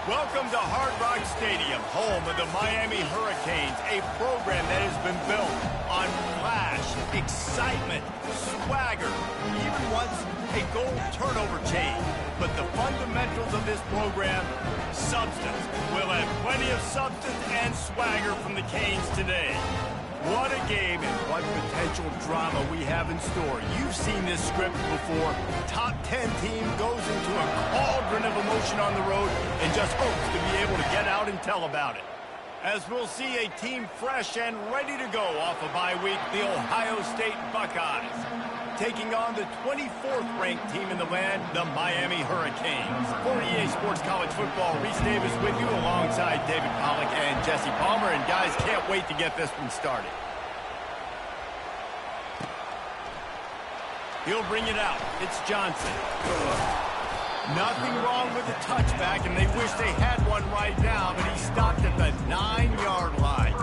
Welcome to Hard Rock Stadium, home of the Miami Hurricanes, a program that has been built on flash, excitement, swagger, even once a goal turnover chain. But the fundamentals of this program, substance. We'll have plenty of substance and swagger from the Canes today. What a game and what potential drama we have in store. You've seen this script before. Top 10 team goes into a cauldron of emotion on the road and just hopes to be able to get out and tell about it. As we'll see a team fresh and ready to go off a bye week, the Ohio State Buckeyes, taking on the 24th ranked team in the land, the Miami Hurricanes. For EA Sports College Football, Reese Davis with you alongside David Pollack and Jesse Palmer. And guys, can't wait to get this one started. He'll bring it out. It's Johnson. Nothing wrong with the touchback, and they wish they had one right now, but he stopped at the 9-yard line.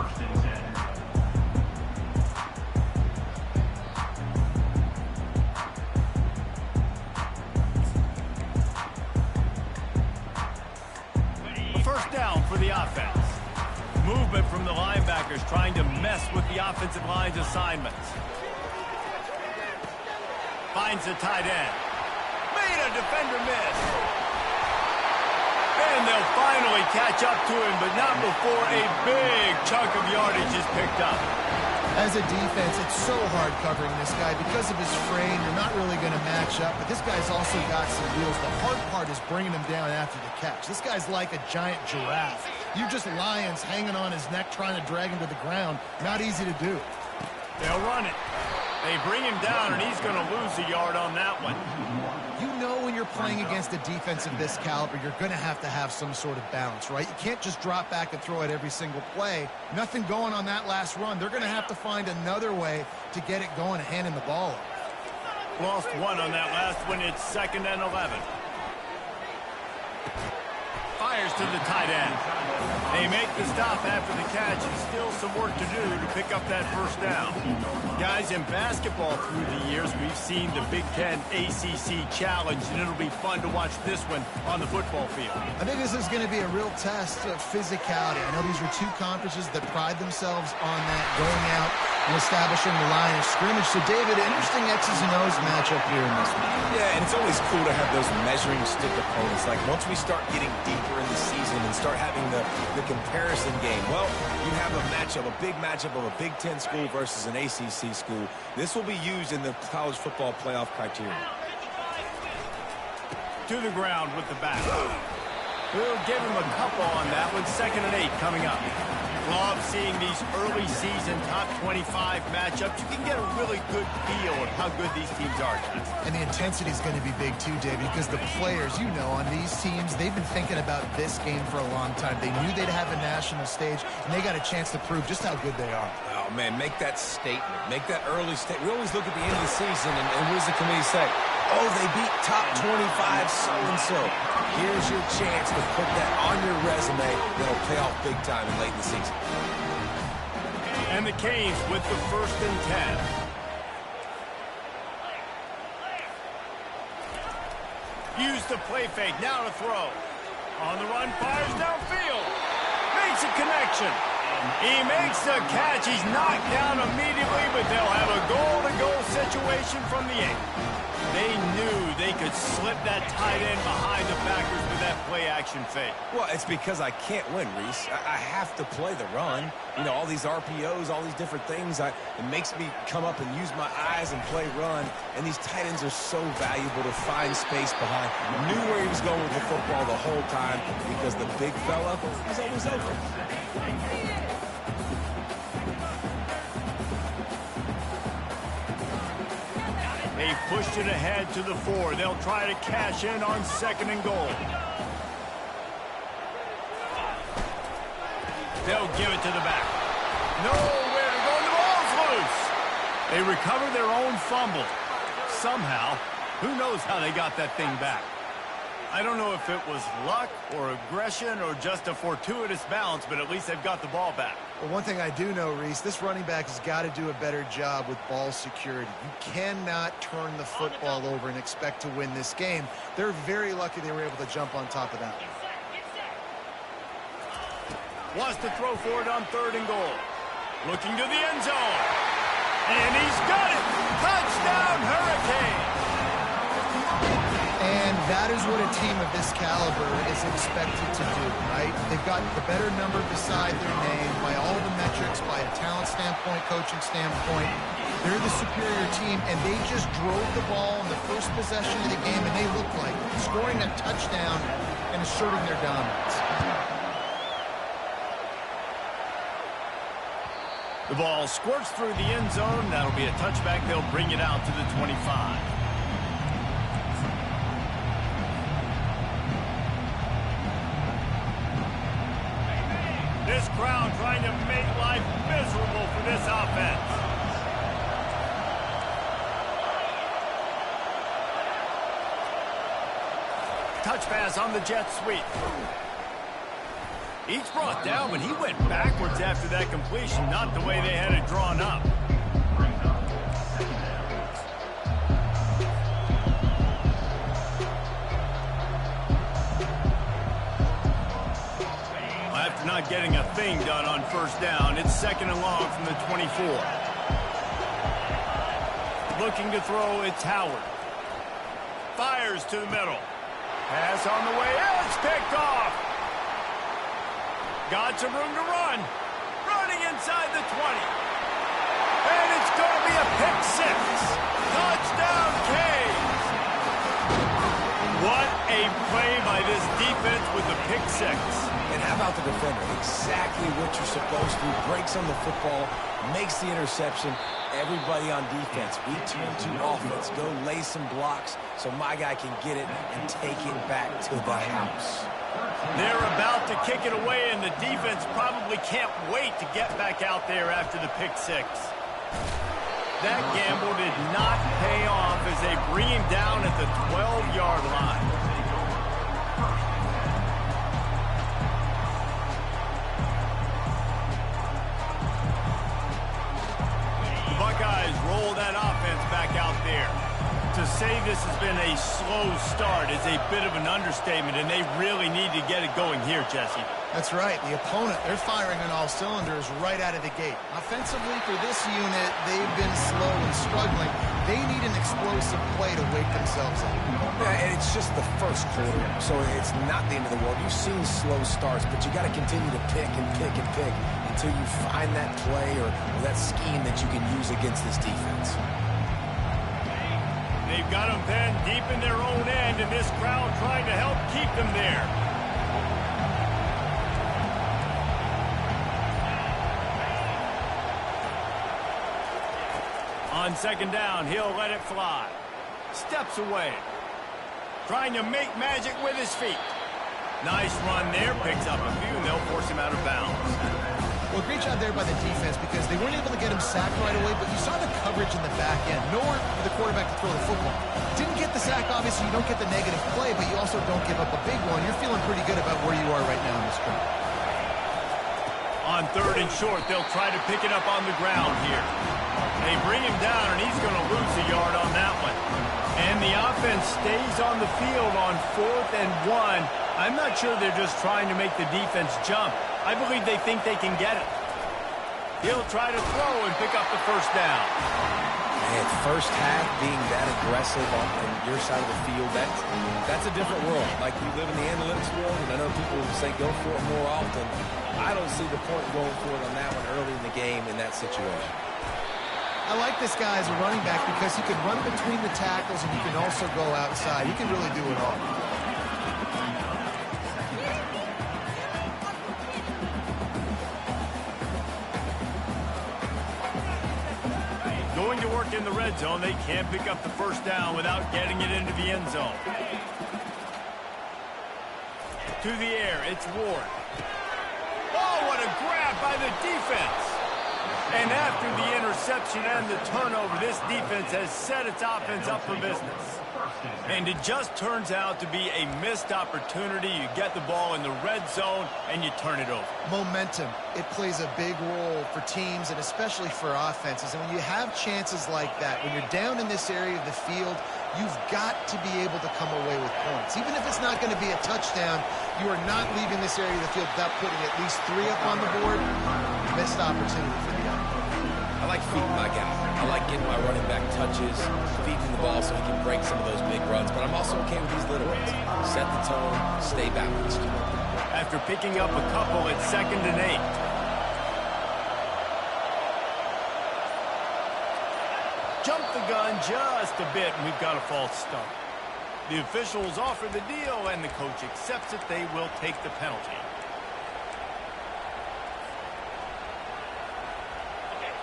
First down for the offense. Movement from the linebackers trying to mess with the offensive line's assignments. Finds the tight end. Made a defender miss. And they'll finally catch up to him, but not before a big chunk of yardage is picked up. As a defense, it's so hard covering this guy. Because of his frame, you're not really going to match up. But this guy's also got some wheels. The hard part is bringing him down after the catch. This guy's like a giant giraffe. You're just lions hanging on his neck trying to drag him to the ground. Not easy to do. They'll run it. They bring him down, and he's going to lose a yard on that one. You know when you're playing against a defense of this caliber, you're going to have some sort of balance, right? You can't just drop back and throw it every single play. Nothing going on that last run. They're going to have to find another way to get it going and handing the ball off. Lost one on that last one. It's 2nd and 11. Fires to the tight end. They make the stop after the catch, and still some work to do to pick up that first down. Guys, in basketball through the years, we've seen the Big Ten ACC Challenge, and it'll be fun to watch this one on the football field. I think this is going to be a real test of physicality. I know these are two conferences that pride themselves on that, going out and establishing the line of scrimmage. So, David, interesting X's and O's matchup here in this one. Yeah, and it's always cool to have those measuring stick opponents. Like, once we start getting deeper in the season and start having the comparison game, well, you have a matchup, a big matchup of a Big Ten school versus an ACC school. This will be used in the college football playoff criteria. To the ground with the back. We'll give him a couple on that one. 2nd and 8 coming up. Love seeing these early season top 25 matchups. You can get a really good feel of how good these teams are. And the intensity is going to be big too, David, because the players, you know, on these teams, they've been thinking about this game for a long time. They knew they'd have a national stage, and they got a chance to prove just how good they are. Oh, man, make that statement. Make that early statement. We always look at the end of the season, and what does the committee say? Oh, they beat top 25 so-and-so. Here's your chance to put that on your resume that'll pay off big time in late in the season. And the Canes with the 1st and 10. Use the play fake. Now to throw. On the run, fires downfield. Makes a connection. He makes the catch. He's knocked down immediately, but they'll have a goal-to-goal situation from the 8. They knew they could slip that tight end behind the backers with that play-action fake. Well, it's because I can't win, Reese. I have to play the run. You know, all these RPOs, all these different things. It makes me come up and use my eyes and play run. And these tight ends are so valuable to find space behind. Knew where he was going with the football the whole time because the big fella was always open. They pushed it ahead to the 4. They'll try to cash in on 2nd and goal. They'll give it to the back. Nowhere to go. The ball's loose. They recover their own fumble. Somehow, who knows how they got that thing back. I don't know if it was luck or aggression or just a fortuitous bounce, but at least they've got the ball back. Well, one thing I do know, Reese, this running back has got to do a better job with ball security. You cannot turn the football over and expect to win this game. They're very lucky they were able to jump on top of that one. Wants to throw for it on 3rd and goal. Looking to the end zone. And he's got it. Touchdown, Hurricane. And that is what a team of this caliber is expected to do, right? They've got the better number beside their name by all the metrics, by a talent standpoint, coaching standpoint. They're the superior team, and they just drove the ball in the first possession of the game, and they look like scoring a touchdown and asserting their dominance. The ball squirts through the end zone. That'll be a touchback. They'll bring it out to the 25. This crowd trying to make life miserable for this offense. Touch pass on the jet sweep. Each brought down, but he went backwards after that completion, not the way they had it drawn up. After not getting a thing done on 1st down, it's 2nd and long from the 24. Looking to throw, it's Howard. Fires to the middle. Pass on the way, it's picked off. Got some room to run. Running inside the 20. And it's going to be a pick 6. Touchdown, Canes. What a play by this defense with the pick 6. And how about the defender? Exactly what you're supposed to. Breaks on the football, makes the interception. Everybody on defense, we turn to offense. Go lay some blocks so my guy can get it and take it back to the house. They're about to kick it away, and the defense probably can't wait to get back out there after the pick 6. That gamble did not pay off as they bring him down at the 12-yard line. The Buckeyes roll that offense back out there. To say this has been a slow start is a bit of an understatement, and they really need to get it going here, Jesse. That's right. The opponent, they're firing on all cylinders right out of the gate. Offensively, for this unit, they've been slow and struggling. They need an explosive play to wake themselves up. Yeah, and it's just the first quarter, so it's not the end of the world. You've seen slow starts, but you got to continue to pick and pick and pick until you find that play or that scheme that you can use against this defense. They've got them then deep in their own end, and this crowd trying to help keep them there. On 2nd down, he'll let it fly. Steps away. Trying to make magic with his feet. Nice run there. Picks up a few, and they'll force him out of bounds. Well, great job there by the defense because they weren't able to get him sacked right away, but you saw the coverage in the back end. Nowhere for the quarterback to throw the football. Didn't get the sack, obviously. You don't get the negative play, but you also don't give up a big one. You're feeling pretty good about where you are right now in this drive. On 3rd and short, they'll try to pick it up on the ground here. They bring him down, and he's going to lose a yard on that one. And the offense stays on the field on 4th and 1. I'm not sure they're just trying to make the defense jump. I believe they think they can get it. He'll try to throw and pick up the 1st down. And first half being that aggressive on your side of the field, that's a different world. Like, we live in the analytics world, and I know people say go for it more often. I don't see the point going for it on that one early in the game in that situation. I like this guy as a running back because he can run between the tackles and he can also go outside. He can really do it all. Going to work in the red zone. They can't pick up the 1st down without getting it into the end zone. To the air, it's Ward. Oh, what a grab by the defense. And after the interception and the turnover, this defense has set its offense up for business. And it just turns out to be a missed opportunity. You get the ball in the red zone, and you turn it over. Momentum. It plays a big role for teams and especially for offenses. And when you have chances like that, when you're down in this area of the field, you've got to be able to come away with points. Even if it's not going to be a touchdown, you are not leaving this area of the field without putting at least 3 up on the board. Missed opportunity for the other. I like feeding my guy. I like getting my running back touches, feeding the ball so he can break some of those big runs, but I'm also okay with these little ones. Set the tone, stay balanced. After picking up a couple, it's 2nd and 8. Jump the gun just a bit, and we've got a false start. The officials offer the deal, and the coach accepts it. They will take the penalty.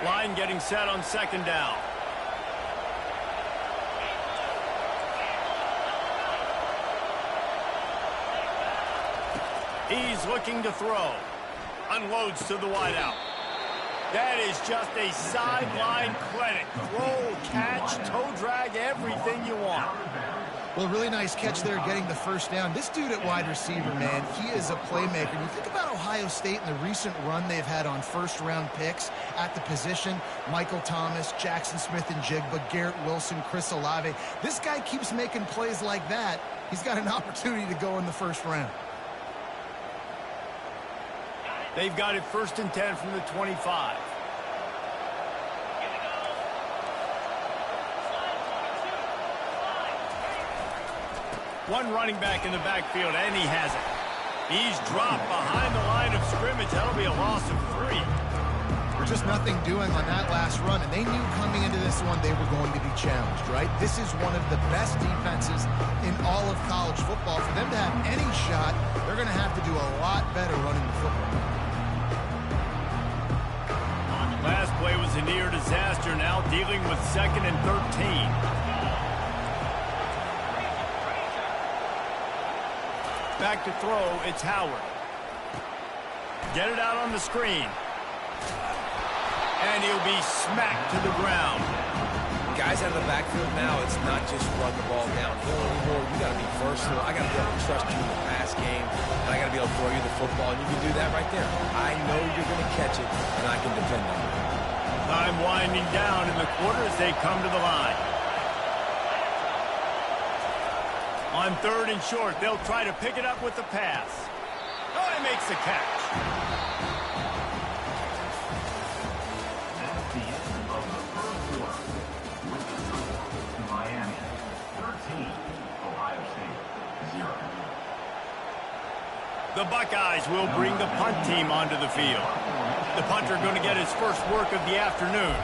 Line getting set on 2nd down. He's looking to throw. Unloads to the wideout. That is just a sideline clinic. Throw, catch, toe drag, everything you want. Well, really nice catch there getting the first down. This dude at wide receiver, man, he is a playmaker. You think about Ohio State and the recent run they've had on first-round picks at the position. Michael Thomas, Jackson Smith-Njigba, Garrett Wilson, Chris Olave. This guy keeps making plays like that. He's got an opportunity to go in the first round. They've got it 1st and 10 from the 25. One running back in the backfield, and he has it. He's dropped behind the line of scrimmage. That'll be a loss of 3. There's just nothing doing on that last run, and they knew coming into this one they were going to be challenged, right? This is one of the best defenses in all of college football. For them to have any shot, they're going to have to do a lot better running the football. Last play was a near disaster, now dealing with 2nd and 13. Back to throw, it's Howard. Get it out on the screen. And he'll be smacked to the ground. Guys out of the backfield now, it's not just run the ball downhill anymore. You got to be versatile. I got to be able to trust you in the pass game, and I got to be able to throw you the football, and you can do that right there. I know you're going to catch it, and I can depend on it. Time winding down in the quarter as they come to the line. On 3rd and short, they'll try to pick it up with the pass. Oh, he makes the catch. That's the end of the first quarter. With the score to Miami, 13, Ohio State, 0. The Buckeyes will bring the punt team onto the field. The punter going to get his first work of the afternoon.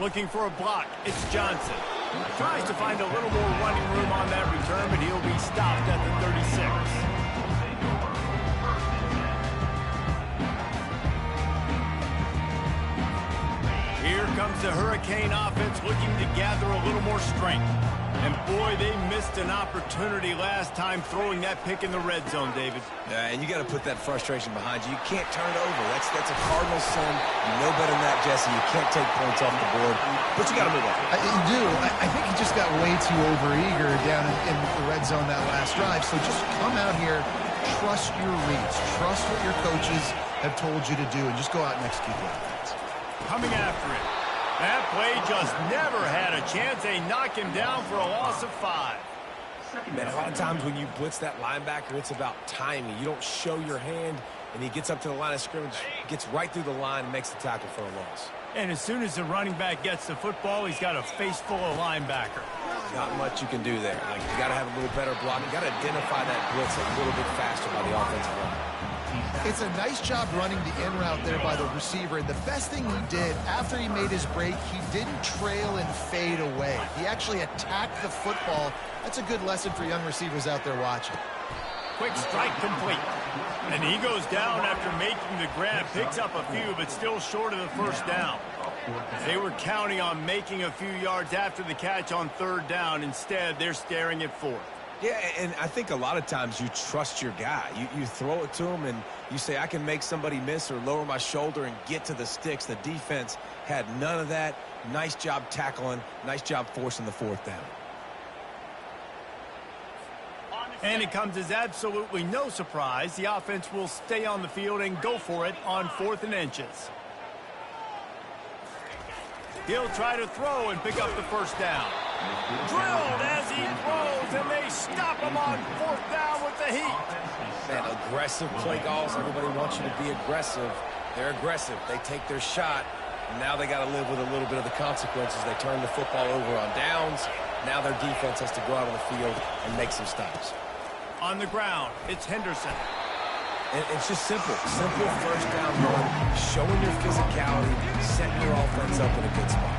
Looking for a block, it's Johnson. Tries to find a little more running room on that return, but he'll be stopped at the 36. Here comes the Hurricane offense looking to gather a little more strength. And boy, they missed an opportunity last time throwing that pick in the red zone, David. Yeah, and you got to put that frustration behind you. You can't turn it over. That's a cardinal sin. You know better than that, Jesse. You can't take points off the board, but you got to move on. You do. I think he just got way too overeager down in the red zone that last drive. So just come out here, trust your reads, trust what your coaches have told you to do, and just go out and execute the offense. Coming after it. That play just never had a chance. They knock him down for a loss of 5. Man, a lot of times when you blitz that linebacker, it's about timing. You don't show your hand, and he gets up to the line of scrimmage, gets right through the line, and makes the tackle for a loss. And as soon as the running back gets the football, he's got a face full of linebacker. Not much you can do there. Like, you got to have a little better block. You got to identify that blitz a little bit faster by the offensive line. It's a nice job running the in route there by the receiver. And the best thing he did after he made his break, he didn't trail and fade away. He actually attacked the football. That's a good lesson for young receivers out there watching. Quick strike complete. And he goes down after making the grab. Picks up a few, but still short of the first down. They were counting on making a few yards after the catch on 3rd down. Instead, they're staring at 4th. Yeah, and I think a lot of times you trust your guy. You throw it to him, and you say, I can make somebody miss or lower my shoulder and get to the sticks. The defense had none of that. Nice job tackling. Nice job forcing the 4th down. And it comes as absolutely no surprise. The offense will stay on the field and go for it on 4th and inches. He'll try to throw and pick up the first down. Drilled as he throws, and they stop him on 4th down with the heat. Man, aggressive play calls. Everybody wants you to be aggressive. They're aggressive. They take their shot. Now they got to live with a little bit of the consequences. They turn the football over on downs. Now their defense has to go out on the field and make some stops. On the ground, it's Henderson. And it's just simple. Simple first down run, showing your physicality, setting your offense up in a good spot.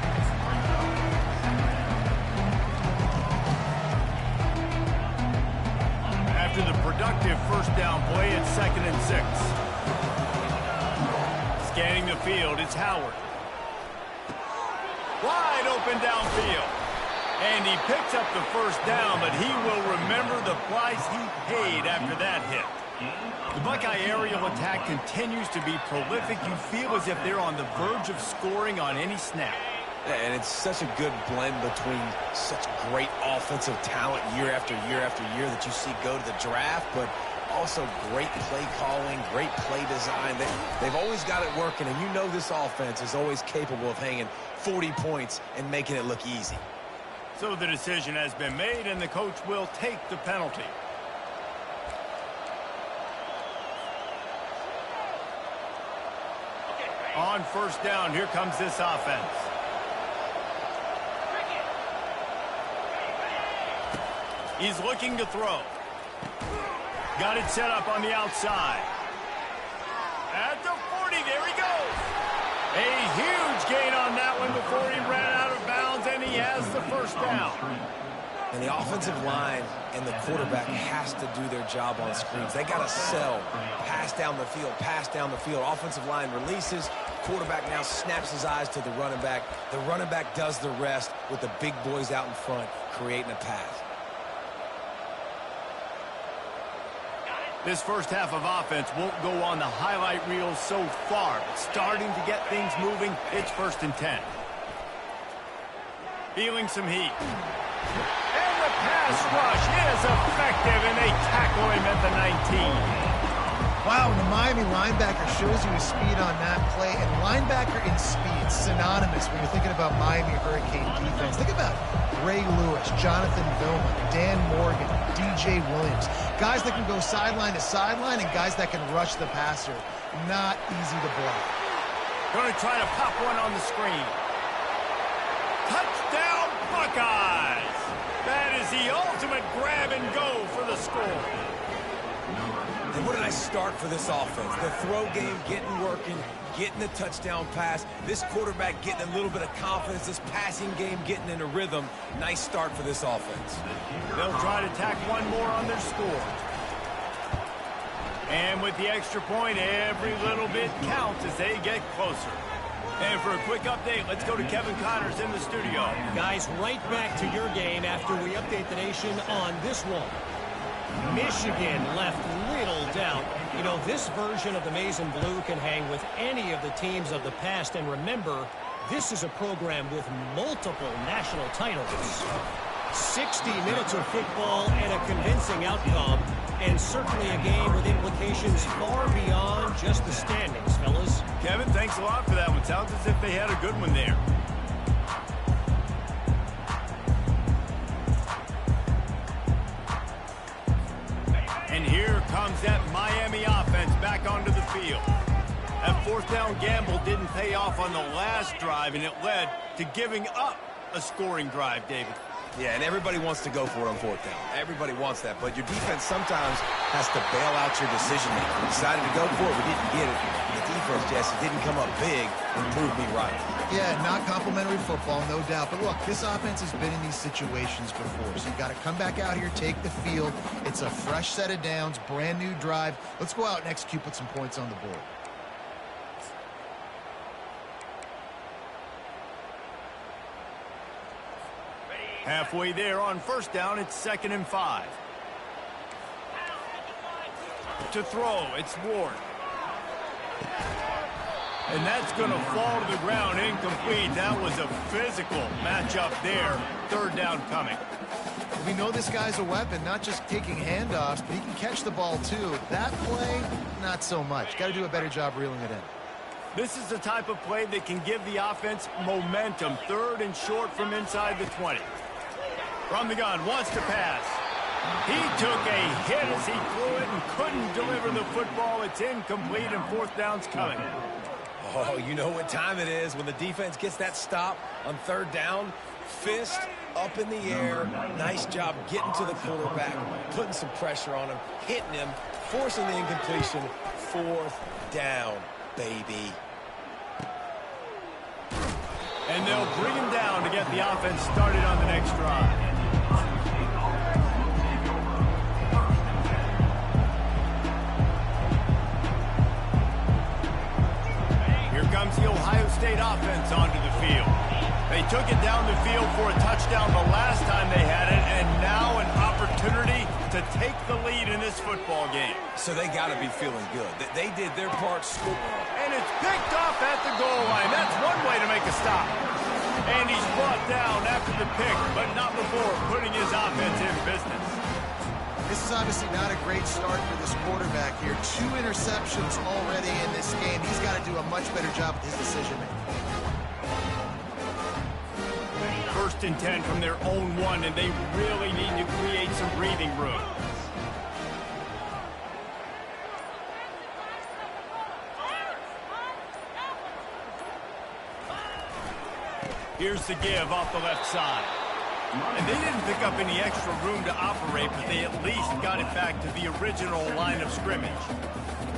After the productive first down play, it's 2nd and 6. Scanning the field, it's Howard. Wide open downfield. And he picks up the first down, but he will remember the price he paid after that hit. The Buckeye aerial attack continues to be prolific. You feel as if they're on the verge of scoring on any snap. And it's such a good blend between such great offensive talent year after year after year that you see go to the draft, but also great play calling, great play design. They've always got it working, and you know this offense is always capable of hanging 40 points and making it look easy. So the decision has been made, and the coach will take the penalty. On first down, here comes this offense. He's looking to throw. Got it set up on the outside. At the 40, there he goes. A huge gain on that one before he ran out of bounds, and he has the first down. And the offensive line and the quarterback has to do their job on screens. They got to sell, pass down the field, pass down the field. Offensive line releases. Quarterback now snaps his eyes to the running back. The running back does the rest with the big boys out in front, creating a pass. This first half of offense won't go on the highlight reel so far, but starting to get things moving, it's 1st and 10. Feeling some heat. And the pass rush is effective, and they tackle him at the 19. Wow, the Miami linebacker shows you his speed on that play, and linebacker in speed, synonymous when you're thinking about Miami Hurricane defense. Think about Ray Lewis, Jonathan Vilma, Dan Morgan, DJ Williams. Guys that can go sideline to sideline and guys that can rush the passer. Not easy to block. Going to try to pop one on the screen. Touchdown, Buckeyes! That is the ultimate grab and go for the score. And what a nice start for this offense. The throw game getting working, getting the touchdown pass. This quarterback getting a little bit of confidence. This passing game getting in a rhythm. Nice start for this offense. They'll try to tack one more on their score. And with the extra point, every little bit counts as they get closer. And for a quick update, let's go to Kevin Connors in the studio. Guys, right back to your game after we update the nation on this one. Michigan left little doubt. You know, this version of the Maize and Blue can hang with any of the teams of the past. And remember, this is a program with multiple national titles. 60 minutes of football and a convincing outcome. And certainly a game with implications far beyond just the standings, fellas. Kevin, thanks a lot for that one. Sounds as if they had a good one there. And here comes that Miami offense back onto the field. That 4th down gamble didn't pay off on the last drive, and it led to giving up a scoring drive, David. Yeah, and everybody wants to go for it on 4th down. Everybody wants that, but your defense sometimes has to bail out your decision-making. We decided to go for it, we didn't get it. The defense, Jesse, didn't come up big and prove me right. Yeah, not complimentary football, no doubt. But look, this offense has been in these situations before, so you got to come back out here, take the field. It's a fresh set of downs, brand new drive. Let's go out and execute, put some points on the board. Halfway there on 1st down, it's 2nd and 5. To throw, it's Ward. And that's going to fall to the ground incomplete. That was a physical matchup there. 3rd down coming. We know this guy's a weapon, not just taking handoffs, but he can catch the ball too. That play, not so much. Got to do a better job reeling it in. This is the type of play that can give the offense momentum. 3rd and short from inside the 20. From the gun, wants to pass. He took a hit as he threw it and couldn't deliver the football. It's incomplete, and 4th down's coming. Oh, you know what time it is when the defense gets that stop on 3rd down. Fist up in the air. Nice job getting to the quarterback, putting some pressure on him, hitting him, forcing the incompletion. 4th down, baby. And they'll bring him down to get the offense started on the next drive. Here comes the Ohio State offense onto the field. They took it down the field for a touchdown the last time they had it, and now an opportunity to take the lead in this football game. So they got to be feeling good. They did their part. And it's picked off at the goal line. That's one way to make a stop. And he's brought down after the pick, but not before putting his offense in business. This is obviously not a great start for this quarterback here. 2 interceptions already in this game. He's got to do a much better job with his decision-making. 1st and 10 from their own 1, and they really need to create some breathing room. Here's the give off the left side. And they didn't pick up any extra room to operate, but they at least got it back to the original line of scrimmage.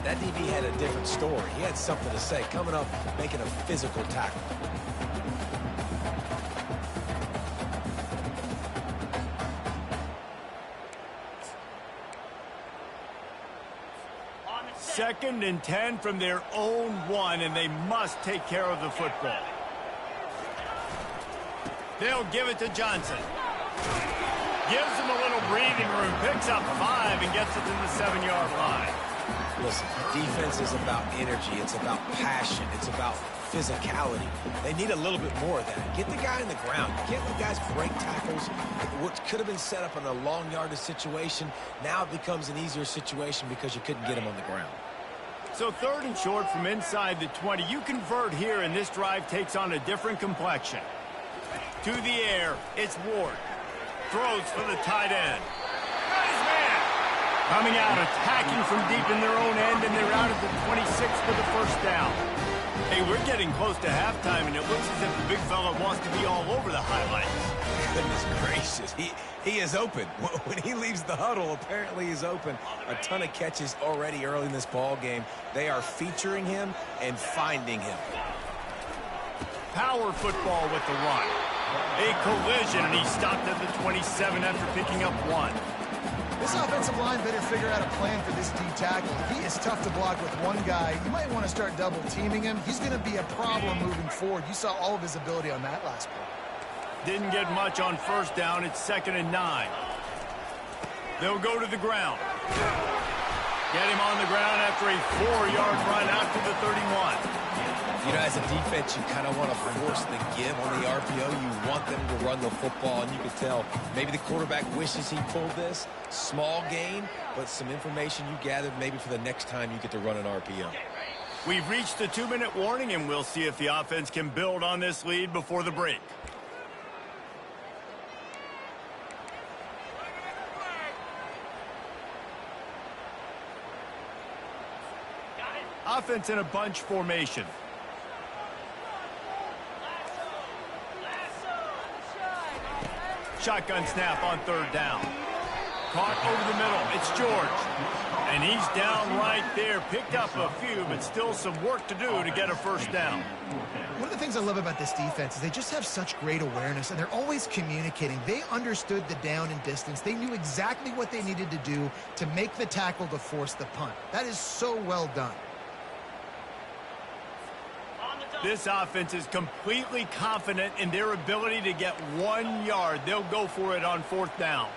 That DB had a different story. He had something to say, coming up, making a physical tackle. Second and 10 from their own 1, and they must take care of the football. They'll give it to Johnson. Gives him a little breathing room, picks up 5, and gets it to the 7-yard line. Listen, defense is about energy. It's about passion. It's about physicality. They need a little bit more of that. Get the guy in the ground. You can't let guys break tackles. What could have been set up in a long yardage situation, now it becomes an easier situation because you couldn't get him on the ground. So 3rd and short from inside the 20. You convert here, and this drive takes on a different complexion. To the air, it's Ward. Throws for the tight end. Got his man. Coming out, attacking from deep in their own end, and they're out at the 26 for the 1st down. Hey, we're getting close to halftime, and it looks as if the big fella wants to be all over the highlights. Goodness gracious, he is open. When he leaves the huddle, apparently he's open. A ton of catches already early in this ball game. They are featuring him and finding him. Power football with the run. A collision, and he stopped at the 27 after picking up 1. This offensive line better figure out a plan for this D tackle. He is tough to block with one guy. You might want to start double teaming him. He's going to be a problem moving forward. You saw all of his ability on that last play. Didn't get much on 1st down. It's 2nd and 9. They'll go to the ground. Get him on the ground after a 4-yard run out to the 31. You know, as a defense, you kind of want to force the give on the RPO. You want them to run the football, and you can tell maybe the quarterback wishes he pulled this. Small gain, but some information you gathered maybe for the next time you get to run an RPO. We've reached the 2-minute warning, and we'll see if the offense can build on this lead before the break. Offense in a bunch formation. Shotgun snap on 3rd down. Caught over the middle. It's George. And he's down right there. Picked up a few, but still some work to do to get a 1st down. One of the things I love about this defense is they just have such great awareness, and they're always communicating. They understood the down and distance. They knew exactly what they needed to do to make the tackle to force the punt. That is so well done. This offense is completely confident in their ability to get 1 yard. They'll go for it on 4th down.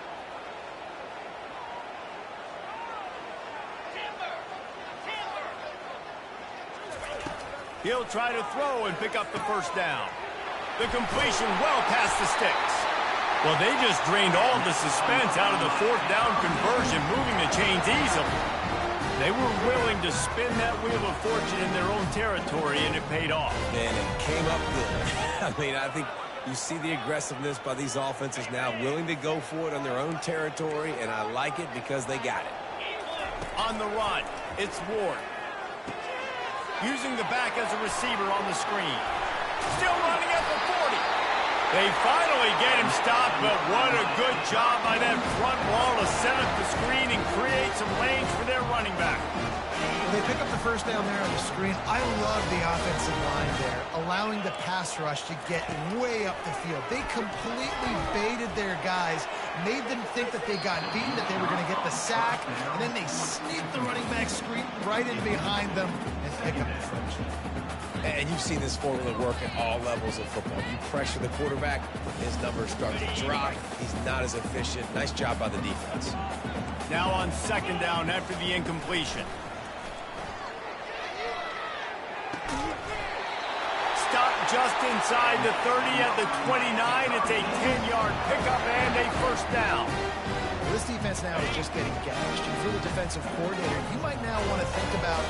He'll try to throw and pick up the 1st down. The completion well past the sticks. Well, they just drained all the suspense out of the 4th down conversion, moving the chains easily. They were willing to spin that wheel of fortune in their own territory, and it paid off. And it came up good. I mean, I think you see the aggressiveness by these offenses now, willing to go for it on their own territory, and I like it because they got it. On the run, it's Ward. Using the back as a receiver on the screen. Still running at the 40. They finally get him stopped, but what a good job by that front wall to set up the screen and create some lanes for their running back. They pick up the first down there on the screen. I love the offensive line there, allowing the pass rush to get way up the field. They completely baited their guys, made them think that they got beaten, that they were going to get the sack, and then they sneaked the running back screen right in behind them and pick up the first. And you've seen this formula work at all levels of football. You pressure the quarterback, his numbers start to drop. He's not as efficient. Nice job by the defense. Now on second down after the incompletion. Stop just inside the 30 at the 29. It's a 10-yard pickup and a first down. Well, this defense now is just getting gashed. If you're the defensive coordinator, you might now want to think about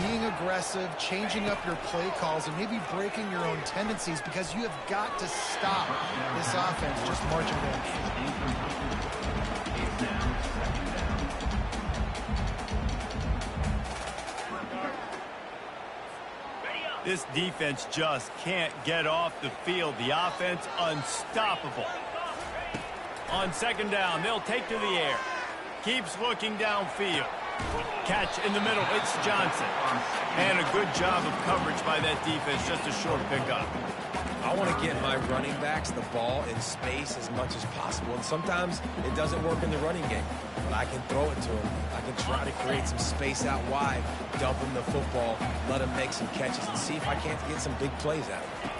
being aggressive, changing up your play calls, and maybe breaking your own tendencies, because you have got to stop this offense just marching down. This defense just can't get off the field. The offense unstoppable. On second down, they'll take to the air. Keeps looking downfield. Catch in the middle. It's Johnson. And a good job of coverage by that defense. Just a short pickup. I want to get my running backs the ball in space as much as possible. And sometimes it doesn't work in the running game. But I can throw it to them. I can try to create some space out wide, dump them the football, let them make some catches, and see if I can't get some big plays out of them.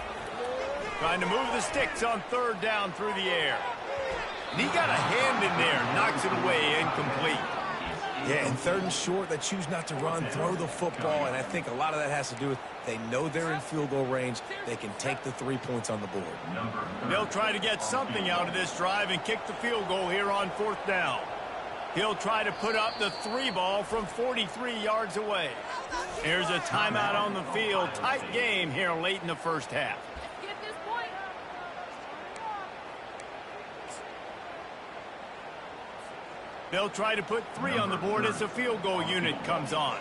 Trying to move the sticks on third down through the air. And he got a hand in there. Knocks it away, incomplete. Yeah, and third and short, they choose not to run, throw the football, and I think a lot of that has to do with they know they're in field goal range. They can take the 3 points on the board. They'll try to get something out of this drive and kick the field goal here on fourth down. He'll try to put up the 3 ball from 43 yards away. Here's a timeout on the field. Tight game here late in the first half. They'll try to put 3 on the board as the field goal unit comes on.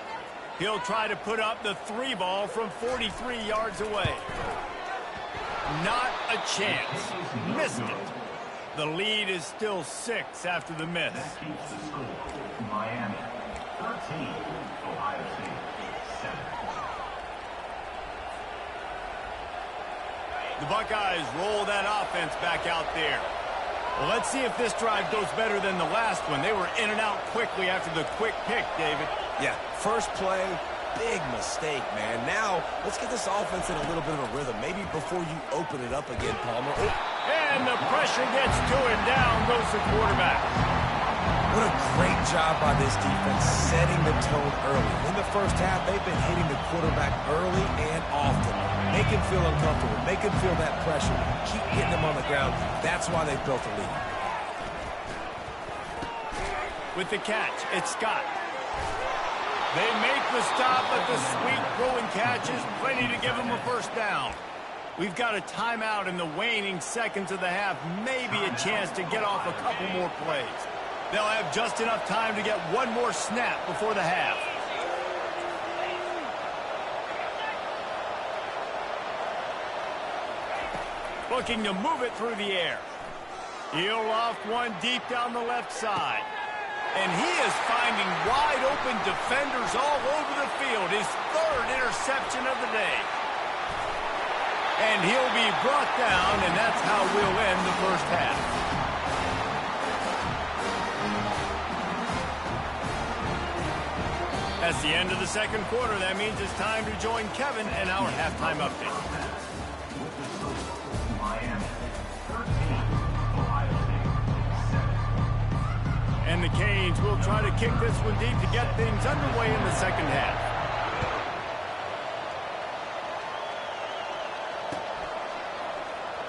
He'll try to put up the 3 ball from 43 yards away. Not a chance. Missed it. The lead is still 6 after the miss. That keeps the score. Miami 13, Ohio State 7. The Buckeyes roll that offense back out there. Well, let's see if this drive goes better than the last one. They were in and out quickly after the quick pick, David. Yeah, first play, big mistake, man. Now, let's get this offense in a little bit of a rhythm. Maybe before you open it up again, Palmer. Oh. And the pressure gets to him. Down goes the quarterback. What a great job by this defense, setting the tone early. In the first half, they've been hitting the quarterback early and often. Make him feel uncomfortable. Make him feel that pressure. Keep getting him on the ground. That's why they built the lead. With the catch, it's Scott. They make the stop, but the sweet throwing catch is plenty to give them a first down. We've got a timeout in the waning seconds of the half. Maybe a chance to get off a couple more plays. They'll have just enough time to get one more snap before the half. Looking to move it through the air. He'll loft one deep down the left side. And he is finding wide open defenders all over the field. His 3rd interception of the day. And he'll be brought down, and that's how we'll end the first half. That's the end of the second quarter. That means it's time to join Kevin and our halftime update. Miami 13, Ohio State 7. And the Canes will try to kick this one deep to get things underway in the second half.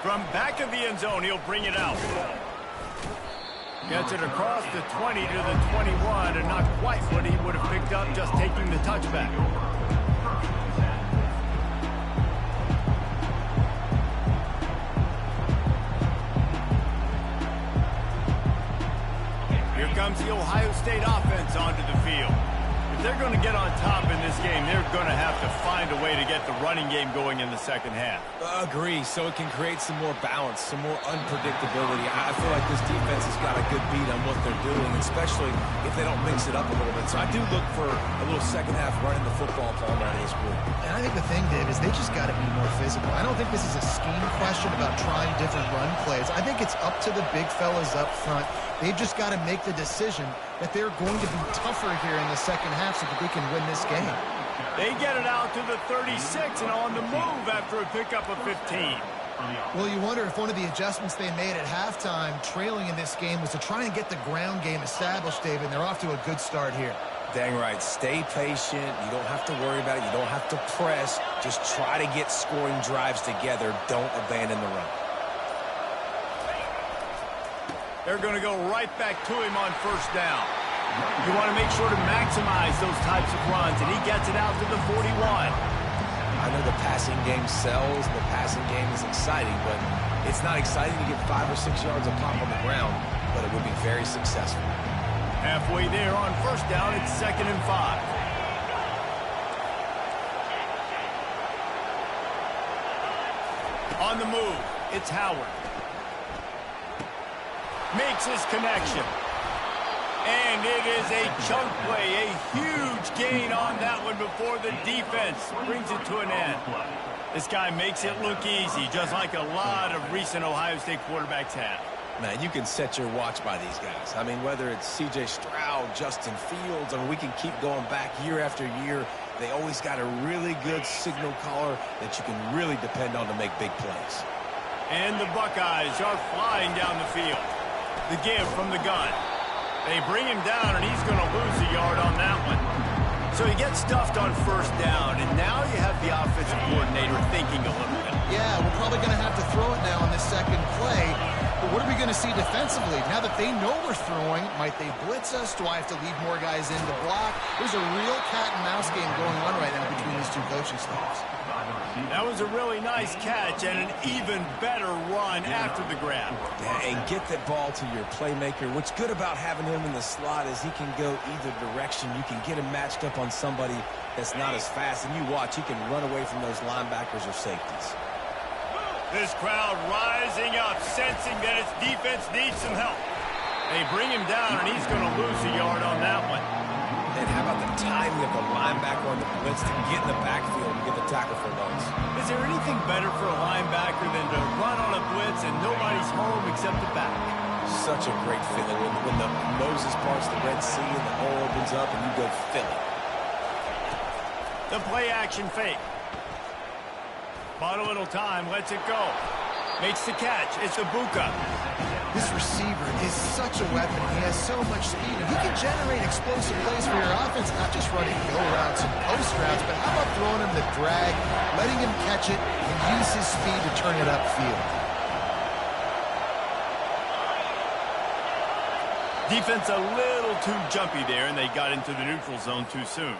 From back of the end zone, he'll bring it out. Gets it across the 20 to the 21, and not quite what he would have picked up just taking the touchback. Here comes the Ohio State offense onto the field. If they're going to get on top in this game, they're going to have to find a way to get the running game going in the second half. Agree, so it can create some more balance, some more unpredictability. I feel like this defense has got a good beat on what they're doing, especially if they don't mix it up a little bit. So I do look for a little second half running the football out of this group. And I think the thing, Dave, is they just got to be more physical. I don't think this is a scheme question about trying different run plays. I think it's up to the big fellas up front. They've just got to make the decision that they're going to be tougher here in the second half so that they can win this game. They get it out to the 36 and on the move after a pickup of 15. Well, you wonder if one of the adjustments they made at halftime, trailing in this game, was to try and get the ground game established, David, and they're off to a good start here. Dang right. Stay patient. You don't have to worry about it. You don't have to press. Just try to get scoring drives together. Don't abandon the run. They're going to go right back to him on first down. You want to make sure to maximize those types of runs, and he gets it out to the 41. I know the passing game sells, and the passing game is exciting, but it's not exciting to get 5 or 6 yards of pop on the ground, but it would be very successful. Halfway there on first down, it's 2nd and 5. On the move, it's Howard. Makes his connection. And it is a chunk play, a huge gain on that one before the defense brings it to an end. This guy makes it look easy, just like a lot of recent Ohio State quarterbacks have. Now, you can set your watch by these guys. I mean, whether it's C.J. Stroud, Justin Fields, I mean, we can keep going back year after year. They always got a really good signal caller that you can really depend on to make big plays. And the Buckeyes are flying down the field. The give from the gun. They bring him down, and he's going to lose a yard on that one. So he gets stuffed on first down, and now you have the offensive coordinator thinking a little bit. Yeah, we're probably going to have to throw it now on this second play. But what are we going to see defensively? Now that they know we're throwing, might they blitz us? Do I have to leave more guys in to block? There's a real cat-and-mouse game going on right now between these two coaching staffs. That was a really nice catch and an even better run after the grab. Yeah, and get that ball to your playmaker. What's good about having him in the slot is he can go either direction. You can get him matched up on somebody that's not as fast. And you watch, he can run away from those linebackers or safeties. This crowd rising up, sensing that its defense needs some help. They bring him down, and he's going to lose a yard on that one. And how about the timing of the linebacker on the blitz to get in the backfield and get the tackle for loss? Is there anything better for a linebacker than to run on a blitz and nobody's home except the back? Such a great feeling when the Moses parts the Red Sea and the hole opens up and you go fill it. The play-action fake. Bought a little time, lets it go. Makes the catch. It's Ibuka. This receiver is such a weapon. He has so much speed. And he can generate explosive plays for your offense, not just running go routes and post routes, but how about throwing him the drag, letting him catch it, and use his speed to turn it upfield. Defense a little too jumpy there, and they got into the neutral zone too soon.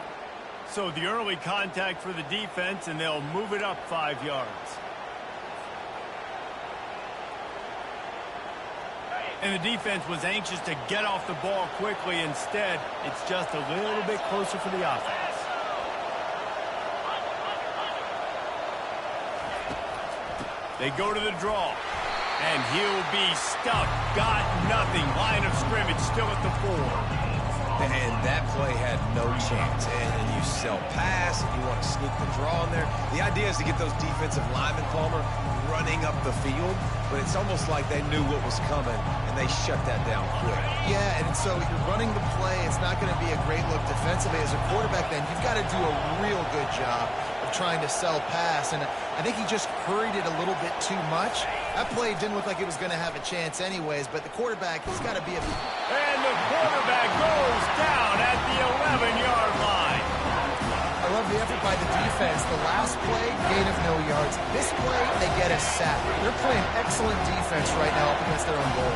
So the early contact for the defense, and they'll move it up 5 yards. And the defense was anxious to get off the ball quickly. Instead, it's just a little bit closer for the offense. They go to the draw. And he'll be stuffed. Got nothing. Line of scrimmage still at the 4. And that play had no chance. And you sell pass, and you want to sneak the draw in there. The idea is to get those defensive linemen, Palmer, running up the field. But it's almost like they knew what was coming, and they shut that down quick. Yeah, and so you're running the play. It's not going to be a great look defensively. As a quarterback, then, you've got to do a real good job of trying to sell pass. And I think he just hurried it a little bit too much. That play didn't look like it was going to have a chance anyways, but the quarterback, he's got to be a... And the quarterback goes down at the 11-yard line. I love the effort by the defense. The last play, gain of no yards. This play, they get a sack. They're playing excellent defense right now up against their own goal.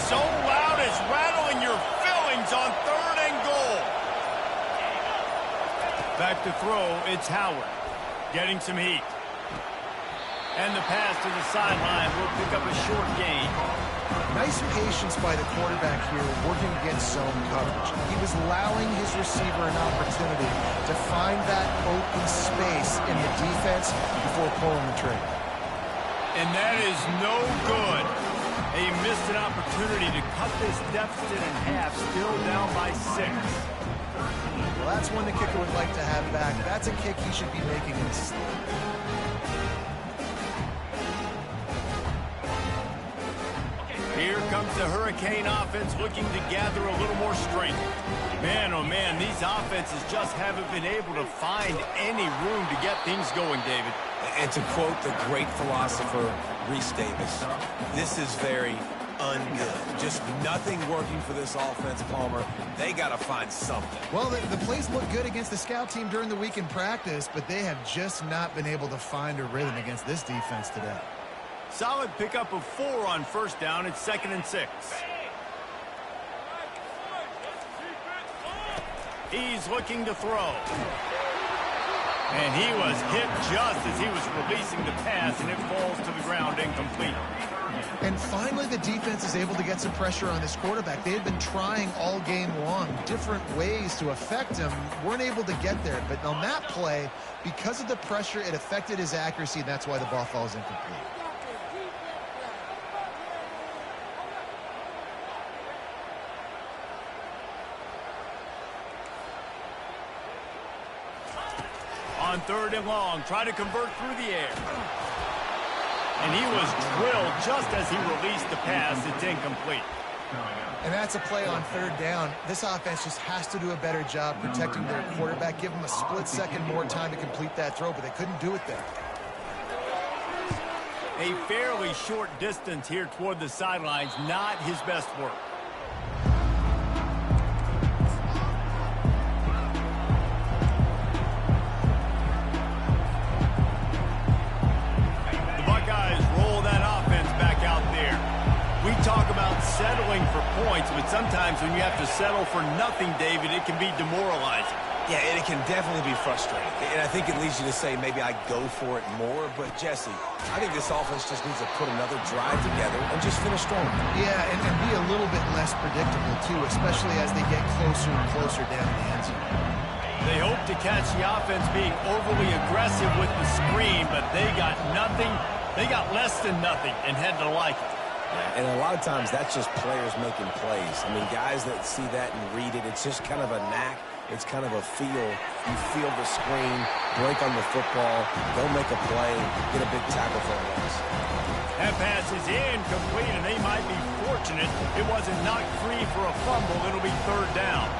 So loud it's rattling your fillings on 3rd and goal. Back to throw, it's Howard. Getting some heat. And the pass to the sideline will pick up a short gain. Nice patience by the quarterback here, working against zone coverage. He was allowing his receiver an opportunity to find that open space in the defense before pulling the trigger. And that is no good. He missed an opportunity to cut this deficit in half, still down by 6. Well, that's one the kicker would like to have back. That's a kick he should be making in his sleep. Here comes the Hurricane offense looking to gather a little more strength. Man, oh man, these offenses just haven't been able to find any room to get things going, David. And to quote the great philosopher, Reese Davis, this is very ungood. Just nothing working for this offense, Palmer. They got to find something. Well, the plays look good against the scout team during the week in practice, but they have just not been able to find a rhythm against this defense today. Solid pickup of 4 on 1st down. It's 2nd and 6. He's looking to throw. And he was hit just as he was releasing the pass, and it falls to the ground incomplete. And finally, the defense is able to get some pressure on this quarterback. They had been trying all game long different ways to affect him, weren't able to get there. But on that play, because of the pressure, it affected his accuracy, and that's why the ball falls incomplete. On 3rd and long, try to convert through the air. And he was drilled just as he released the pass. It's incomplete. And that's a play on 3rd down. This offense just has to do a better job protecting their quarterback. Give him a split second more time to complete that throw, but they couldn't do it there. A fairly short distance here toward the sidelines. Not his best work. Settling for points, but sometimes when you have to settle for nothing, David, it can be demoralizing. Yeah, and it can definitely be frustrating. And I think it leads you to say maybe I go for it more. But, Jesse, I think this offense just needs to put another drive together and just finish strong. Yeah, and be a little bit less predictable, too, especially as they get closer and closer down the end zone. They hope to catch the offense being overly aggressive with the screen, but they got nothing. They got less than nothing and had to like it. Yeah, and a lot of times that's just players making plays. I mean, guys that see that and read it, it's just kind of a knack. It's kind of a feel. You feel the screen, break on the football, go make a play, get a big tackle for a loss. That pass is incomplete, and they might be fortunate it wasn't knocked free for a fumble. It'll be 3rd down.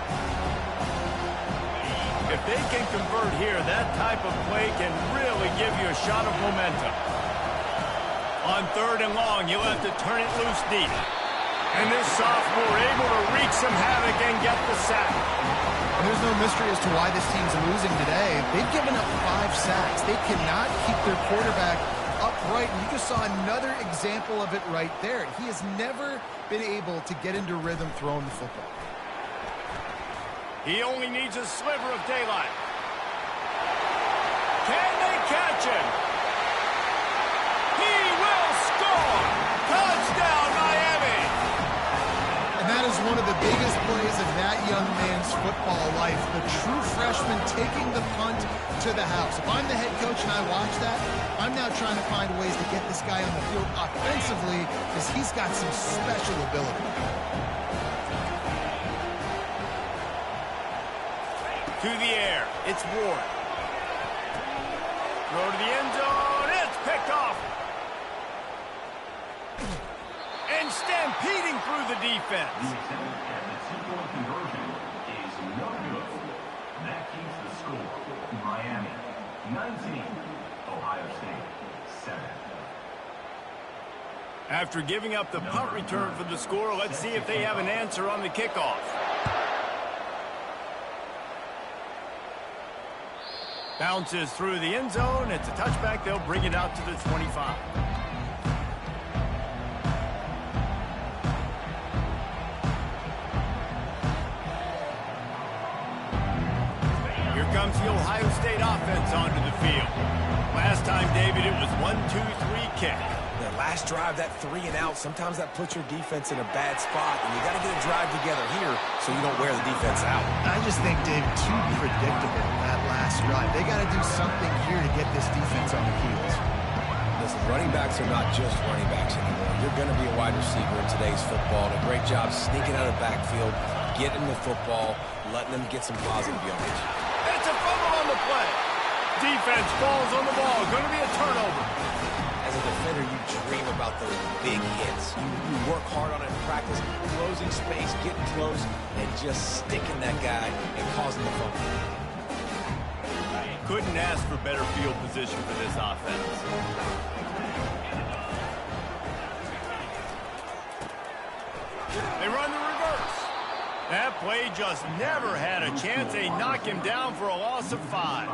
If they can convert here, that type of play can really give you a shot of momentum. On 3rd and long, you'll have to turn it loose deep. And this sophomore able to wreak some havoc and get the sack. And there's no mystery as to why this team's losing today. They've given up 5 sacks. They cannot keep their quarterback upright. And you just saw another example of it right there. He has never been able to get into rhythm throwing the football. He only needs a sliver of daylight. Can they catch him? He will score! Touchdown, Miami! And that is one of the biggest plays of that young man's football life. The true freshman taking the punt to the house. If I'm the head coach and I watch that, I'm now trying to find ways to get this guy on the field offensively because he's got some special ability. To the air, it's Ward. Throw to the end zone, it's picked off. And stampeding through the defense. The attempt at the 2-point conversion is no good. That keeps the score. Miami, 19. Ohio State, 7. After giving up the punt return for the score, let's see if they have an answer on the kickoff. Bounces through the end zone. It's a touchback. They'll bring it out to the 25. comes the Ohio State offense onto the field. Last time, David, it was 1-2-3 kick. The last drive, that 3 and out, sometimes that puts your defense in a bad spot, and you got to get a drive together here so you don't wear the defense out. I just think, Dave, too predictable, that last drive. They got to do something here to get this defense on their heels. Listen, running backs are not just running backs anymore. You're going to be a wide receiver in today's football. And a great job sneaking out of the backfield, getting the football, letting them get some positive yardage. It's a fumble on the play. Defense falls on the ball. Going to be a turnover. As a defender, you dream about those big hits. You work hard on it in practice, closing space, getting close, and just sticking that guy and causing the fumble. Couldn't ask for better field position for this offense. They run the reverse. That play just never had a chance. They knock him down for a loss of 5.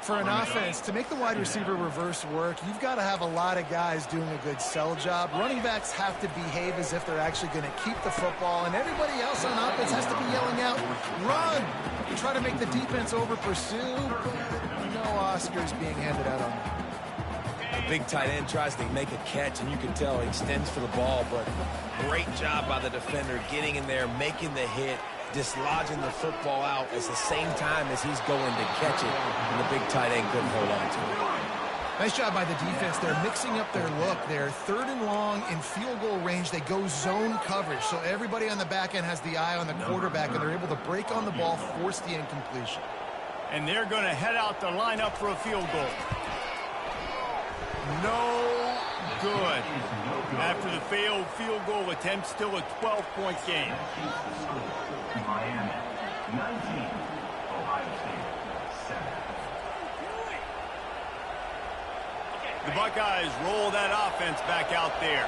For an offense, to make the wide receiver reverse work, you've got to have a lot of guys doing a good sell job. Running backs have to behave as if they're actually going to keep the football, and everybody else on offense has to be yelling out, run! You try to make the defense over-pursue. No Oscars being handed out on that. A big tight end tries to make a catch, and you can tell he extends for the ball, but great job by the defender getting in there, making the hit, dislodging the football out at the same time as he's going to catch it, and the big tight end couldn't hold on to it. Nice job by the defense. They're mixing up their look. They're 3rd and long in field goal range. They go zone coverage, so everybody on the back end has the eye on the quarterback, and they're able to break on the ball, force the incompletion. And they're going to head out the lineup for a field goal. No good. After the failed field goal attempt, still a 12-point game. Miami, 19. Ohio State, 7. The Buckeyes roll that offense back out there.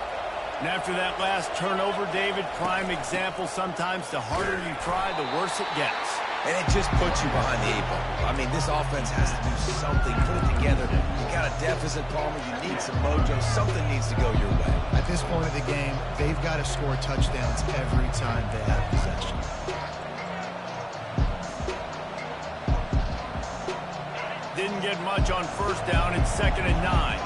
And after that last turnover, David, prime example, sometimes the harder you try, the worse it gets. And it just puts you behind the 8 ball. I mean, this offense has to do something, put it together. You got a deficit, Palmer. You need some mojo. Something needs to go your way. At this point of the game, they've got to score touchdowns every time they have possession. Didn't get much on first down. It's 2nd and 9.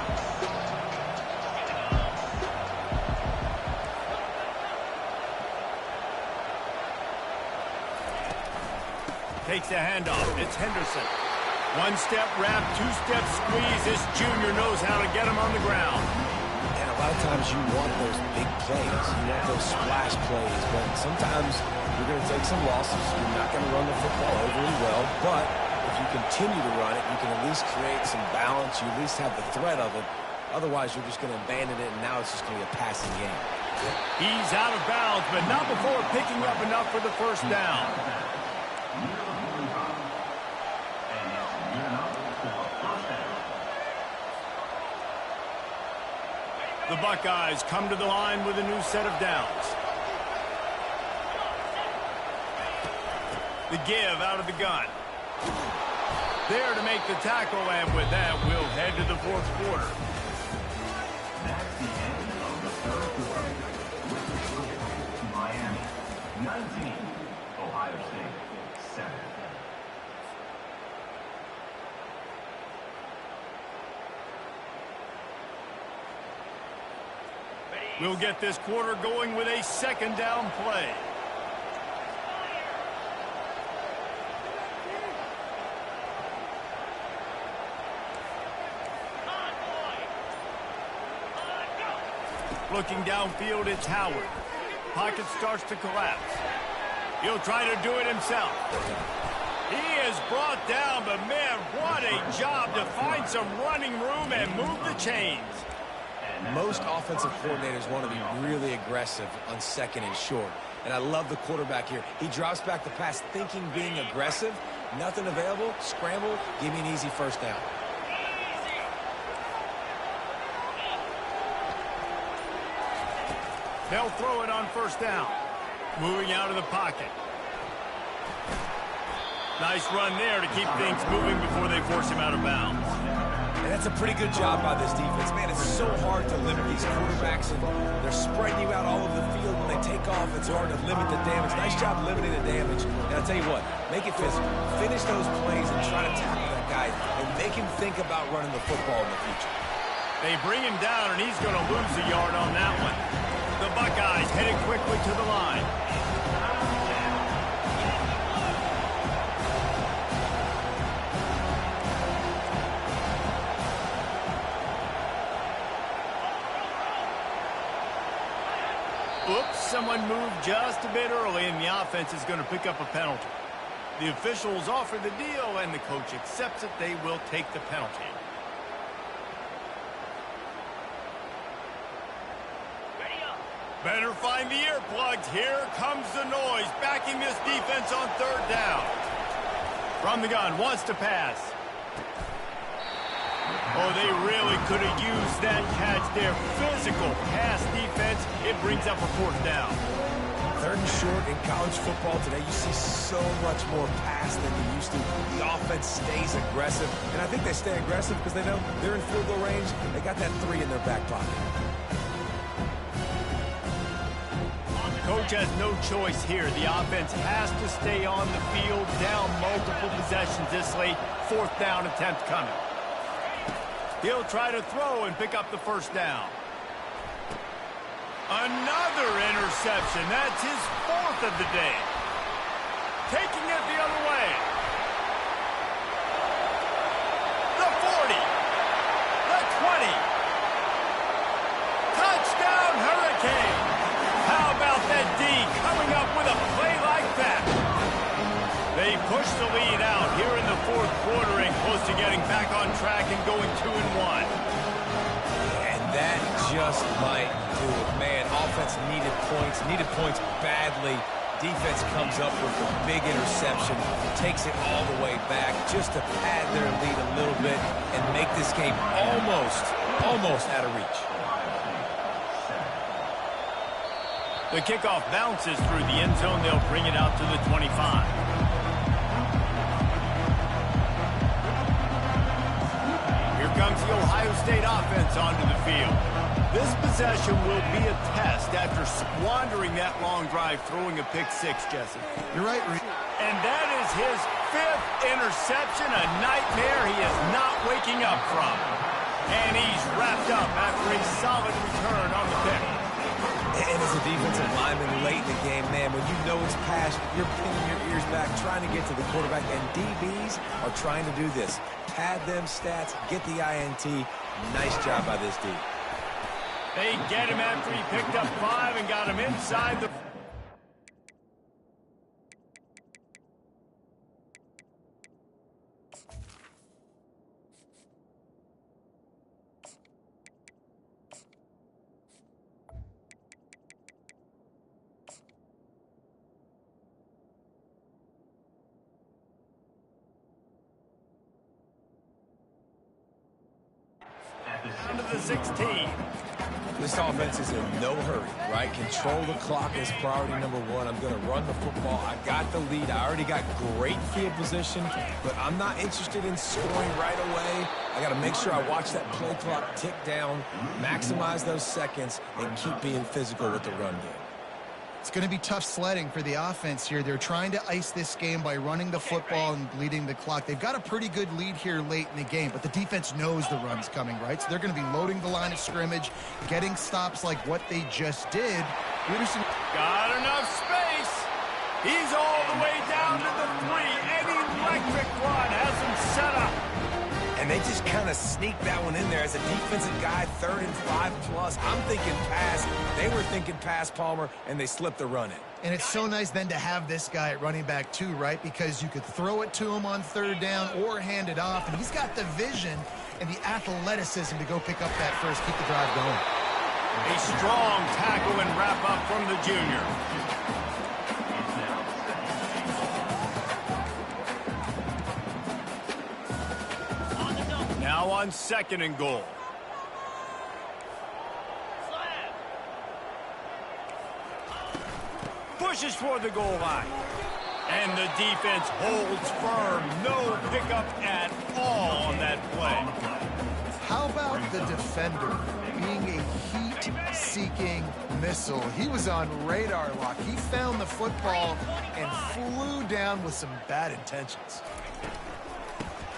Takes the handoff. It's Henderson. 1-step wrap, 2-step squeeze. This junior knows how to get him on the ground. And a lot of times you want those big plays. You want those splash plays. But sometimes you're going to take some losses. You're not going to run the football overly well. But if you continue to run it, you can at least create some balance. You at least have the threat of it. Otherwise, you're just going to abandon it, and now it's just going to be a passing game. He's out of bounds, but not before picking up enough for the first down. The Buckeyes come to the line with a new set of downs. The give out of the gun. There to make the tackle, and with that, we'll head to the 4th quarter. That's the end of the 3rd quarter. Miami, 19. Ohio State, 7. We'll get this quarter going with a 2nd down play. Looking downfield, it's Howard. Pocket starts to collapse. He'll try to do it himself. He is brought down, but man, what a job to find some running room and move the chains. Most offensive coordinators want to be really aggressive on 2nd and short. And I love the quarterback here. He drops back the pass thinking being aggressive. Nothing available. Scramble. Give me an easy first down. They'll throw it on first down. Moving out of the pocket. Nice run there to keep things moving before they force him out of bounds. And And that's a pretty good job by this defense. Man, it's so hard to limit these quarterbacks, and they're spreading you out all over the field. When they take off, it's hard to limit the damage. Nice job limiting the damage. And I'll tell you what, make it physical. Finish those plays and try to tackle that guy and make him think about running the football in the future. They bring him down, and he's going to lose a yard on that one. The Buckeyes headed quickly to the line. Oops, someone moved just a bit early, and the offense is going to pick up a penalty. The officials offer the deal, and the coach accepts it. They will take the penalty. Better find the earplugs. Here comes the noise, backing this defense on third down. From the gun, wants to pass. Oh, they really could have used that catch there. Physical pass defense. It brings up a fourth down. Third and short in college football today, you see so much more pass than you used to. The offense stays aggressive, and I think they stay aggressive because they know they're in field goal range. They got that 3 in their back pocket. Coach has no choice here. The offense has to stay on the field, down multiple possessions this late. Fourth down attempt coming. He'll try to throw and pick up the first down. Another interception. That's his 4th of the day. Taking it the other way. The 40. The 20. Touchdown, Hurricane. How about that D coming up with a play like that? They push the lead out here in the 4th quarter and close to getting back on track and going 2-1. And that just might do it. Man, offense needed points badly. Defense comes up with a big interception, takes it all the way back just to pad their lead a little bit and make this game almost out of reach. The kickoff bounces through the end zone. They'll bring it out to the 25. Here comes the Ohio State offense onto the field. This possession will be a test after squandering that long drive, throwing a pick 6, Jesse. You're right, Reed. And that is his 5th interception, a nightmare he is not waking up from. And he's wrapped up after a solid return on the pick. And as a defensive lineman late in the game, man, when you know it's past, you're pinning your ears back, trying to get to the quarterback, and DBs are trying to do this. Pad them stats, get the INT. Nice job by this D. They get him after he picked up 5 and got him inside the... Down to the 16. This offense is in no hurry, right? Control the clock is priority number 1. I'm going to run the football. I got the lead. I already got great field position, but I'm not interested in scoring right away. I got to make sure I watch that play clock tick down, maximize those seconds, and keep being physical with the run game. It's going to be tough sledding for the offense here. They're trying to ice this game by running the football and bleeding the clock. They've got a pretty good lead here late in the game, but the defense knows the run's coming, right? So they're going to be loading the line of scrimmage, getting stops like what they just did. Peterson got enough space. He's all the way down to the 3. An electric run has him set up. And they just kind of sneaked that one in there as a defensive guy, 3rd and 5+. I'm thinking pass. They were thinking pass, Palmer, and they slipped the run in. And it's so nice then to have this guy at running back too, right? Because you could throw it to him on 3rd down or hand it off. And he's got the vision and the athleticism to go pick up that first, keep the drive going. A strong tackle and wrap up from the junior. Now on 2nd and goal. Pushes toward the goal line. And the defense holds firm. No pickup at all on that play. How about the defender being a heat-seeking missile? He was on radar lock. He found the football and flew down with some bad intentions.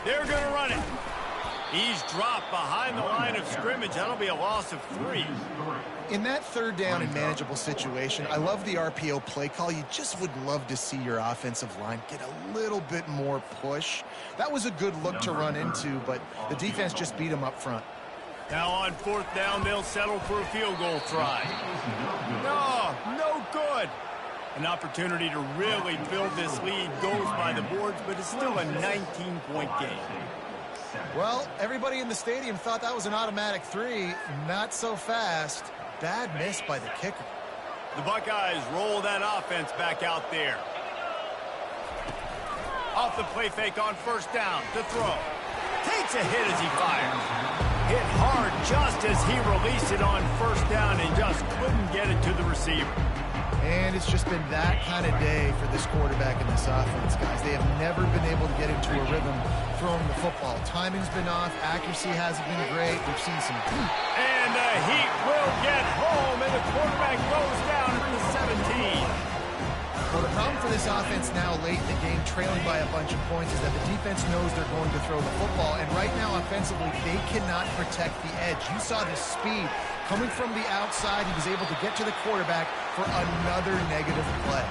They're going to run it. He's dropped behind the line of scrimmage. That'll be a loss of 3. In that third down and manageable situation, I love the RPO play call. You just would love to see your offensive line get a little bit more push. That was a good look to run into, but the defense just beat him up front. Now on 4th down, they'll settle for a field goal try. No good. An opportunity to really build this lead goes by the boards, but it's still a 19-point game. Well, everybody in the stadium thought that was an automatic 3. Not so fast. Bad miss by the kicker. The Buckeyes roll that offense back out there. Off the play fake on 1st down to throw. Takes a hit as he fires. Hit hard just as he released it on 1st down and just couldn't get it to the receiver. And it's just been that kind of day for this quarterback and this offense, guys. They have never been able to get into a rhythm throwing the football. Timing's been off. Accuracy hasn't been great. We've seen some heat. And the heat will get home, and the quarterback goes down at the 17. Well, the problem for this offense now late in the game, trailing by a bunch of points, is that the defense knows they're going to throw the football. And right now, offensively, they cannot protect the edge. You saw the speed coming from the outside. He was able to get to the quarterback for another negative play.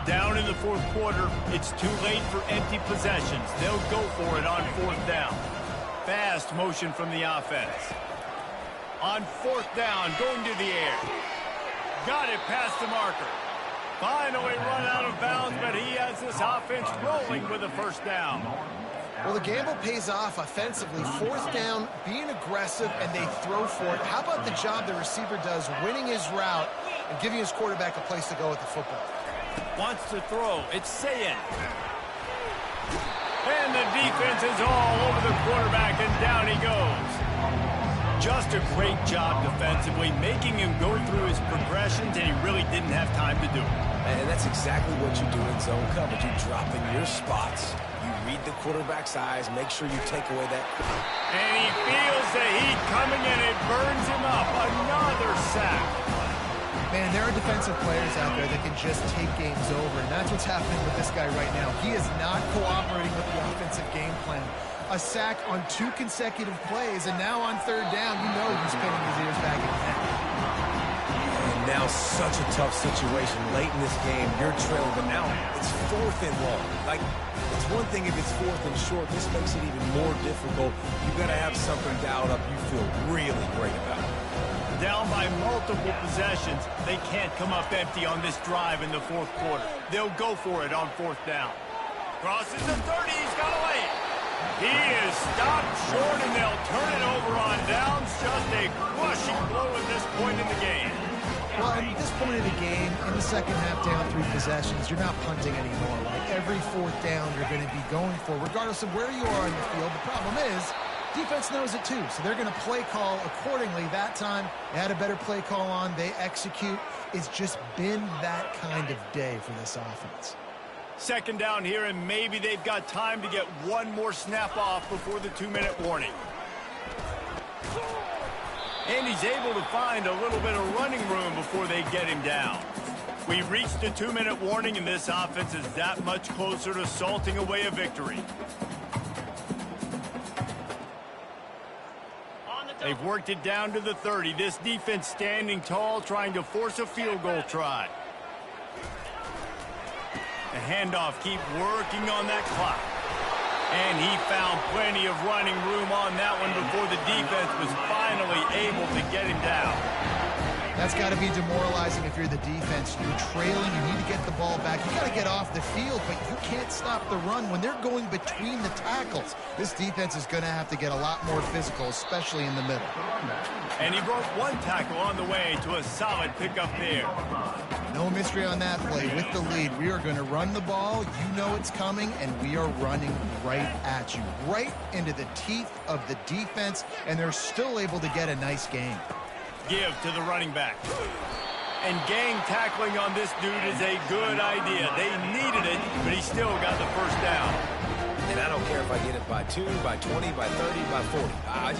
Down in the 4th quarter, it's too late for empty possessions. They'll go for it on 4th down. Fast motion from the offense. On 4th down, going to the air. Got it past the marker. Finally run out of bounds, but he has this offense rolling with a 1st down. Well, the gamble pays off offensively. 4th down, being aggressive, and they throw for it. How about the job the receiver does winning his route and giving his quarterback a place to go with the football? Wants to throw. It's Sayin. And the defense is all over the quarterback, and down he goes. Just a great job defensively, making him go through his progressions, and he really didn't have time to do it. And that's exactly what you do in zone coverage. You drop in your spots. You read the quarterback's eyes. Make sure you take away that. And he feels the heat coming, and it burns him up. Another sack. Man, there are defensive players out there that can just take games over, and that's what's happening with this guy right now. He is not cooperating with the offensive game plan. A sack on 2 consecutive plays, and now on 3rd down, you know he's spinning his ears back in the head. And now such a tough situation late in this game. You're trailing, but now it's 4th and long. Like, it's one thing if it's 4th and short. This makes it even more difficult. You've got to have something dialed up you feel really great about. Down by multiple possessions, they can't come up empty on this drive in the 4th quarter. They'll go for it on 4th down. Crosses the 30, he's got away. He is stopped short, and they'll turn it over on downs. Just a crushing blow at this point in the game. Well, at this point in the game, in the second half, down 3 possessions, you're not punting anymore. Like every 4th down, you're going to be going for, regardless of where you are in the field. The problem is, defense knows it too, so they're going to play call accordingly. That time, they had a better play call on. They execute. It's just been that kind of day for this offense. 2nd down here, and maybe they've got time to get one more snap off before the 2-minute warning. And he's able to find a little bit of running room before they get him down. We've reached the 2-minute warning, and this offense is that much closer to salting away a victory. They've worked it down to the 30. This defense standing tall, trying to force a field goal try. The handoff keep working on that clock. And he found plenty of running room on that one before the defense was finally able to get him down. That's got to be demoralizing if you're the defense. You're trailing. You need to get the ball back. You got to get off the field, but you can't stop the run when they're going between the tackles. This defense is going to have to get a lot more physical, especially in the middle. And he broke one tackle on the way to a solid pickup there. No mystery on that play. With the lead, we are going to run the ball. You know it's coming, and we are running right at you, right into the teeth of the defense, and they're still able to get a nice gain. Give to the running back. And gang tackling on this dude is a good idea. They needed it, but he still got the first down. And I don't care if I get it by 2, by 20, by 30, by 40. I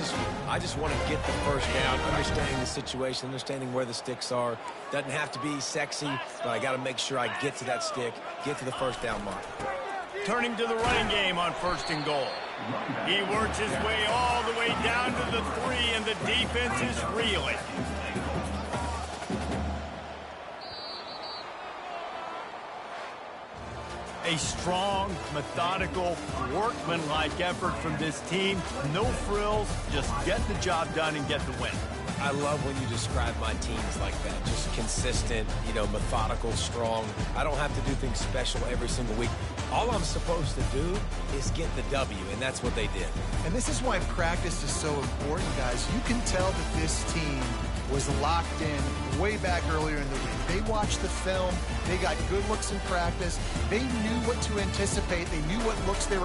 just want to get the first down, understanding the situation, understanding where the sticks are. Doesn't have to be sexy, but I got to make sure I get to that stick, get to the first down mark. Turning to the running game on 1st and goal. He works his way all the way down to the 3, and the defense is reeling. A strong, methodical, workmanlike effort from this team. No frills, just get the job done and get the win. I love when you describe my teams like that. Just consistent, methodical, strong. I don't have to do things special every single week. All I'm supposed to do is get the W, and that's what they did. And this is why practice is so important, guys. You can tell that this team was locked in way back earlier in the week. They watched the film. They got good looks in practice. They knew what to anticipate. They knew what looks they were